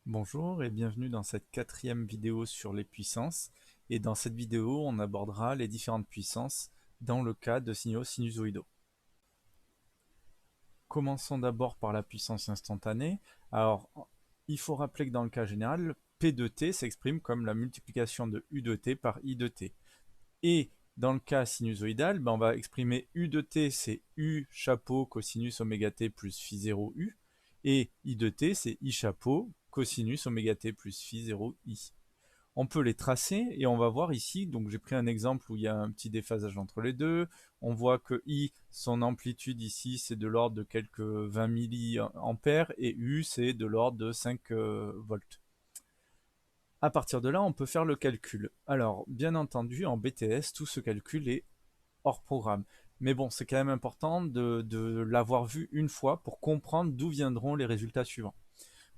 Bonjour et bienvenue dans cette quatrième vidéo sur les puissances. Et dans cette vidéo, on abordera les différentes puissances dans le cas de signaux sinusoïdaux. Commençons d'abord par la puissance instantanée. Alors, il faut rappeler que dans le cas général, P de t s'exprime comme la multiplication de U de t par I de t. Et dans le cas sinusoïdal, on va exprimer U de t, c'est U chapeau cosinus oméga t plus phi 0 U. Et I de t, c'est I chapeau cosinus oméga t plus phi 0 I. On peut les tracer et on va voir ici, donc j'ai pris un exemple où il y a un petit déphasage entre les deux. On voit que I, son amplitude ici, c'est de l'ordre de quelques 20 milliampères et U, c'est de l'ordre de 5 volts. À partir de là, on peut faire le calcul. Alors, bien entendu, en BTS, tout ce calcul est hors programme. Mais bon, c'est quand même important de l'avoir vu une fois pour comprendre d'où viendront les résultats suivants.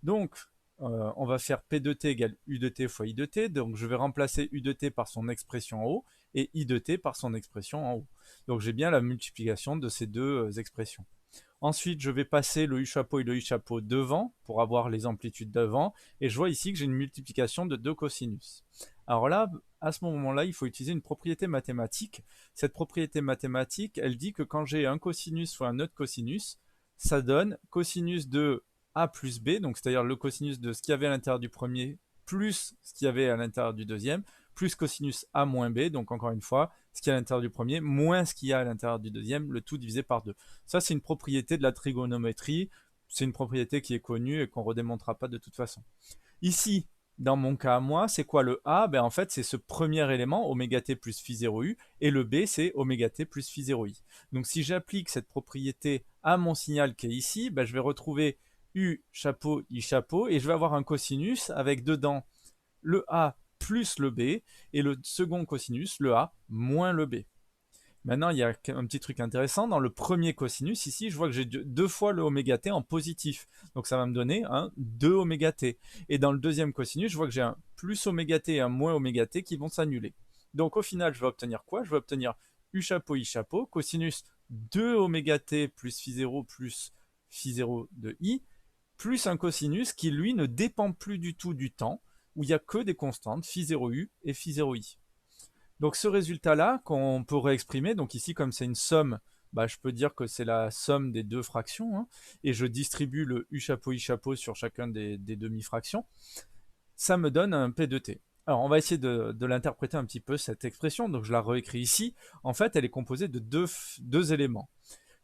Donc, on va faire P de t égale U de t fois I de t. Donc, je vais remplacer U de t par son expression en haut et I de t par son expression en haut. Donc, j'ai bien la multiplication de ces deux expressions. Ensuite, je vais passer le U chapeau et le I chapeau devant pour avoir les amplitudes devant. Et je vois ici que j'ai une multiplication de 2 cosinus. Alors là, à ce moment-là, il faut utiliser une propriété mathématique. Cette propriété mathématique, elle dit que quand j'ai un cosinus fois un autre cosinus, ça donne cosinus de A plus B, donc c'est-à-dire le cosinus de ce qu'il y avait à l'intérieur du premier plus ce qu'il y avait à l'intérieur du deuxième, plus cosinus A moins B, donc encore une fois, ce qu'il y a à l'intérieur du premier, moins ce qu'il y a à l'intérieur du deuxième, le tout divisé par 2. Ça, c'est une propriété de la trigonométrie, c'est une propriété qui est connue et qu'on ne redémontrera pas de toute façon. Ici, dans mon cas à moi, c'est quoi le A? En fait, c'est ce premier élément, oméga t plus phi 0 u, et le B, c'est oméga t plus phi 0 i. Donc si j'applique cette propriété à mon signal qui est ici, je vais retrouver U chapeau, I chapeau, et je vais avoir un cosinus avec dedans le A plus le B, et le second cosinus, le A moins le B. Maintenant, il y a un petit truc intéressant. Dans le premier cosinus, ici, je vois que j'ai deux fois le oméga t en positif. Donc ça va me donner un 2 oméga t. Et dans le deuxième cosinus, je vois que j'ai un plus oméga t et un moins oméga t qui vont s'annuler. Donc au final, je vais obtenir quoi? Je vais obtenir U chapeau, I chapeau, cosinus 2 oméga t plus phi 0 de I, plus un cosinus qui, lui, ne dépend plus du tout du temps, où il n'y a que des constantes, phi 0 u et phi 0 i. Donc ce résultat-là, qu'on peut réexprimer, donc ici comme c'est une somme, je peux dire que c'est la somme des deux fractions, hein, et je distribue le U chapeau I chapeau sur chacun des demi-fractions, ça me donne un P de T. Alors on va essayer de l'interpréter un petit peu cette expression, donc je la réécris ici. En fait, elle est composée de deux éléments.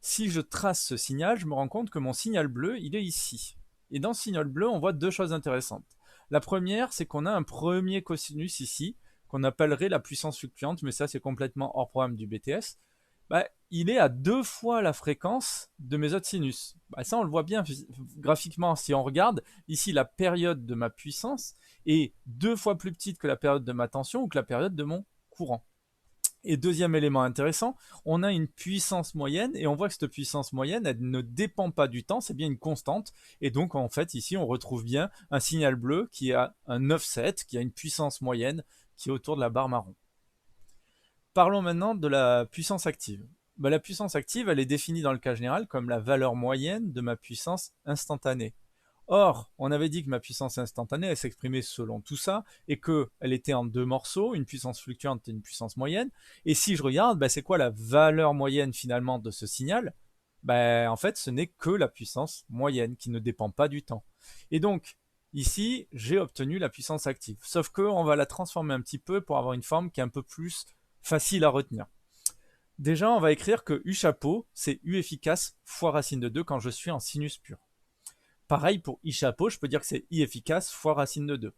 Si je trace ce signal, je me rends compte que mon signal bleu, il est ici. Et dans ce signal bleu, on voit deux choses intéressantes. La première, c'est qu'on a un premier cosinus ici, qu'on appellerait la puissance fluctuante, mais ça c'est complètement hors programme du BTS. Il est à deux fois la fréquence de mes autres sinus. Ça on le voit bien graphiquement si on regarde. Ici la période de ma puissance est deux fois plus petite que la période de ma tension ou que la période de mon courant. Et deuxième élément intéressant, on a une puissance moyenne et on voit que cette puissance moyenne, elle ne dépend pas du temps, c'est bien une constante. Et donc en fait ici on retrouve bien un signal bleu qui a un offset, qui a une puissance moyenne qui est autour de la barre marron. Parlons maintenant de la puissance active. La puissance active, elle est définie dans le cas général comme la valeur moyenne de ma puissance instantanée. Or, on avait dit que ma puissance instantanée, elle s'exprimait selon tout ça, et qu'elle était en deux morceaux, une puissance fluctuante et une puissance moyenne. Et si je regarde, c'est quoi la valeur moyenne finalement de ce signal? En fait, ce n'est que la puissance moyenne qui ne dépend pas du temps. Et donc, ici, j'ai obtenu la puissance active. Sauf qu'on va la transformer un petit peu pour avoir une forme qui est un peu plus facile à retenir. Déjà, on va écrire que U chapeau, c'est U efficace fois racine de 2 quand je suis en sinus pur. Pareil pour I chapeau, je peux dire que c'est I efficace fois racine de 2.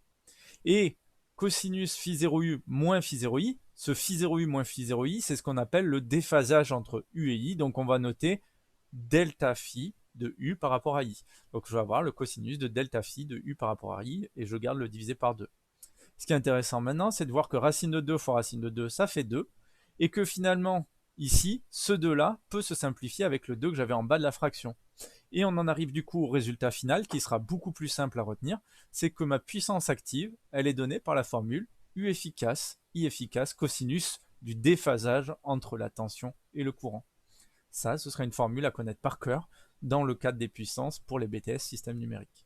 Et cosinus phi 0u moins phi 0i, ce phi 0u moins phi 0i, c'est ce qu'on appelle le déphasage entre U et I. Donc on va noter delta phi de U par rapport à I. Donc je vais avoir le cosinus de delta phi de U par rapport à I et je garde le divisé par 2. Ce qui est intéressant maintenant, c'est de voir que racine de 2 fois racine de 2, ça fait 2. Et que finalement, ici, ce 2-là peut se simplifier avec le 2 que j'avais en bas de la fraction. Et on en arrive du coup au résultat final qui sera beaucoup plus simple à retenir, c'est que ma puissance active, elle est donnée par la formule U efficace, I efficace, cosinus du déphasage entre la tension et le courant. Ça, ce sera une formule à connaître par cœur dans le cadre des puissances pour les BTS systèmes numériques.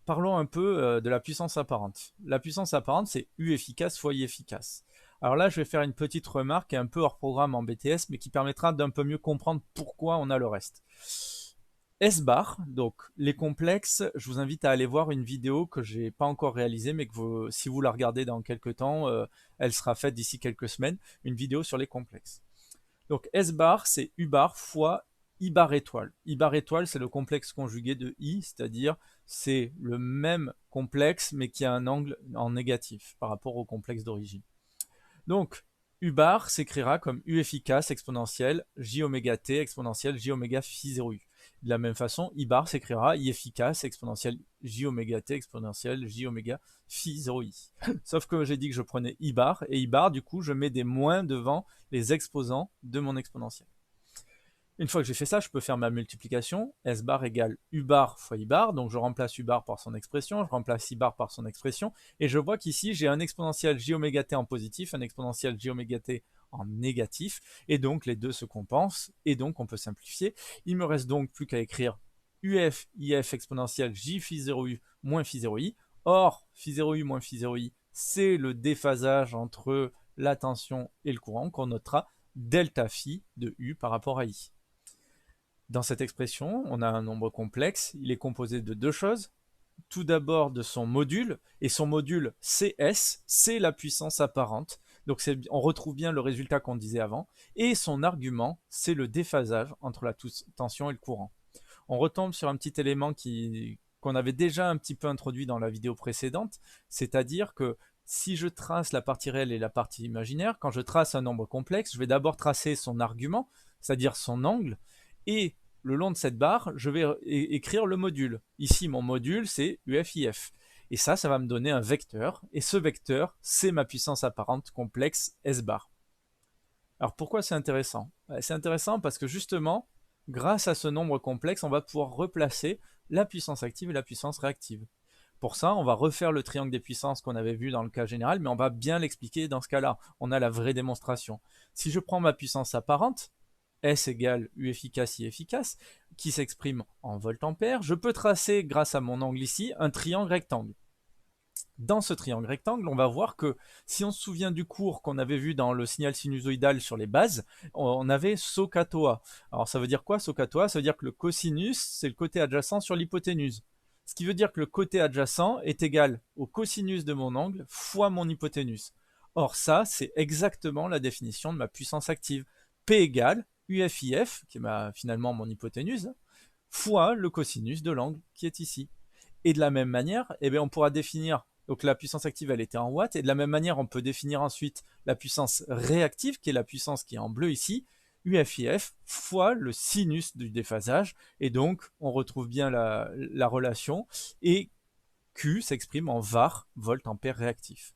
Parlons un peu de la puissance apparente. La puissance apparente, c'est U efficace fois I efficace. Alors là, je vais faire une petite remarque un peu hors programme en BTS, mais qui permettra d'un peu mieux comprendre pourquoi on a le reste. S-bar, donc les complexes, je vous invite à aller voir une vidéo que j'ai pas encore réalisée, mais que si vous la regardez dans quelques temps, elle sera faite d'ici quelques semaines, une vidéo sur les complexes. Donc S-bar, c'est U-bar fois I-bar étoile. I-bar étoile, c'est le complexe conjugué de I, c'est-à-dire c'est le même complexe, mais qui a un angle en négatif par rapport au complexe d'origine. Donc, U bar s'écrira comme U efficace exponentielle J oméga t exponentielle J oméga phi 0 U. De la même façon, I bar s'écrira I efficace exponentielle J oméga t exponentielle J oméga phi 0 I. Sauf que j'ai dit que je prenais I bar, et I bar, du coup, je mets des moins devant les exposants de mon exponentielle. Une fois que j'ai fait ça, je peux faire ma multiplication. S bar égale U bar fois I bar. Donc je remplace U bar par son expression, je remplace I bar par son expression. Et je vois qu'ici, j'ai un exponentiel j oméga t en positif, un exponentiel j oméga t en négatif. Et donc les deux se compensent. Et donc on peut simplifier. Il me reste donc plus qu'à écrire UF IF exponentielle J phi 0U moins phi 0I. Or, phi 0U moins phi 0I, c'est le déphasage entre la tension et le courant qu'on notera delta phi de U par rapport à I. Dans cette expression, on a un nombre complexe. Il est composé de deux choses. Tout d'abord de son module, et son module CS, c'est la puissance apparente. Donc on retrouve bien le résultat qu'on disait avant. Et son argument, c'est le déphasage entre la tension et le courant. On retombe sur un petit élément qu'on avait déjà un petit peu introduit dans la vidéo précédente, c'est-à-dire que si je trace la partie réelle et la partie imaginaire, quand je trace un nombre complexe, je vais d'abord tracer son argument, c'est-à-dire son angle, et le long de cette barre, je vais écrire le module. Ici, mon module, c'est UFIF. Et ça va me donner un vecteur. Et ce vecteur, c'est ma puissance apparente complexe S bar. Alors pourquoi c'est intéressant? C'est intéressant parce que justement, grâce à ce nombre complexe, on va pouvoir replacer la puissance active et la puissance réactive. Pour ça, on va refaire le triangle des puissances qu'on avait vu dans le cas général, mais on va bien l'expliquer dans ce cas-là. On a la vraie démonstration. Si je prends ma puissance apparente, S égale U efficace, I efficace, qui s'exprime en volt-ampère, je peux tracer, grâce à mon angle ici, un triangle rectangle. Dans ce triangle rectangle, on va voir que si on se souvient du cours qu'on avait vu dans le signal sinusoïdal sur les bases, on avait SOHCAHTOA. Alors ça veut dire quoi SOHCAHTOA? Ça veut dire que le cosinus, c'est le côté adjacent sur l'hypoténuse. Ce qui veut dire que le côté adjacent est égal au cosinus de mon angle fois mon hypoténuse. Or ça, c'est exactement la définition de ma puissance active. P égale UFIF, qui est finalement mon hypoténuse, fois le cosinus de l'angle qui est ici. Et de la même manière, on pourra définir, donc la puissance active, elle était en watts, et de la même manière, on peut définir ensuite la puissance réactive, qui est la puissance qui est en bleu ici, UFIF, fois le sinus du déphasage, et donc on retrouve bien la relation, et Q s'exprime en var, volt ampère réactif.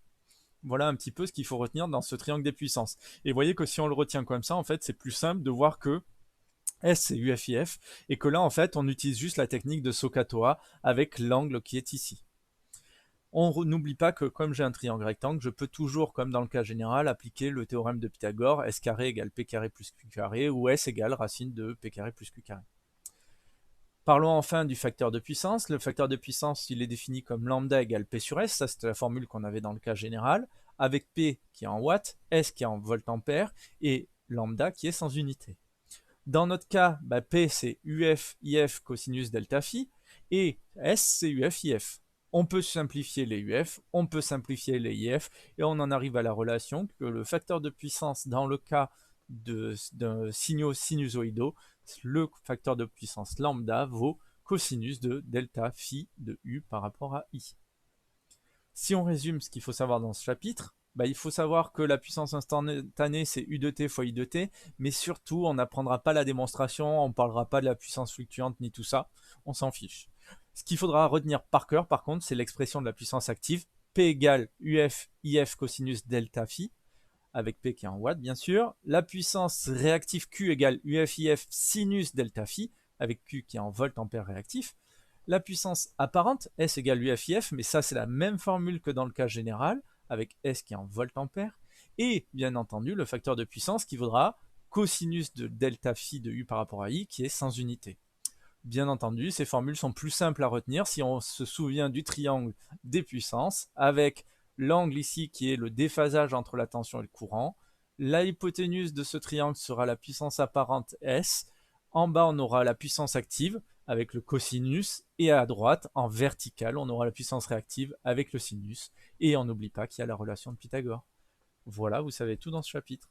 Voilà un petit peu ce qu'il faut retenir dans ce triangle des puissances. Et vous voyez que si on le retient comme ça, en fait, c'est plus simple de voir que S c'est UFIF, et que là en fait on utilise juste la technique de SOHCAHTOA avec l'angle qui est ici. On n'oublie pas que comme j'ai un triangle rectangle, je peux toujours, comme dans le cas général, appliquer le théorème de Pythagore, S carré égale P carré plus Q carré, ou S égale racine de P carré plus Q carré. Parlons enfin du facteur de puissance. Le facteur de puissance, il est défini comme lambda égale P sur S, ça c'était la formule qu'on avait dans le cas général, avec P qui est en watts, S qui est en volt-ampère, et lambda qui est sans unité. Dans notre cas, P c'est UF, IF cosinus delta phi, et S c'est UF, IF. On peut simplifier les UF, on peut simplifier les IF, et on en arrive à la relation que le facteur de puissance dans le cas d'un signaux sinusoïdaux, le facteur de puissance lambda vaut cosinus de delta phi de U par rapport à I. Si on résume ce qu'il faut savoir dans ce chapitre, il faut savoir que la puissance instantanée, c'est U de t fois I de t, mais surtout, on n'apprendra pas la démonstration, on ne parlera pas de la puissance fluctuante ni tout ça, on s'en fiche. Ce qu'il faudra retenir par cœur, par contre, c'est l'expression de la puissance active, P égale UF IF cosinus delta phi, avec P qui est en watts, bien sûr. La puissance réactive Q égale UF IF sinus delta phi, avec Q qui est en volt ampère réactif. La puissance apparente, S égale UFIF, mais ça c'est la même formule que dans le cas général, avec S qui est en volt-ampère, et bien entendu le facteur de puissance qui vaudra cosinus de delta phi de U par rapport à I, qui est sans unité. Bien entendu, ces formules sont plus simples à retenir si on se souvient du triangle des puissances, avec l'angle ici qui est le déphasage entre la tension et le courant. La hypoténuse de ce triangle sera la puissance apparente S. En bas, on aura la puissance active avec le cosinus. Et à droite, en verticale, on aura la puissance réactive avec le sinus. Et on n'oublie pas qu'il y a la relation de Pythagore. Voilà, vous savez tout dans ce chapitre.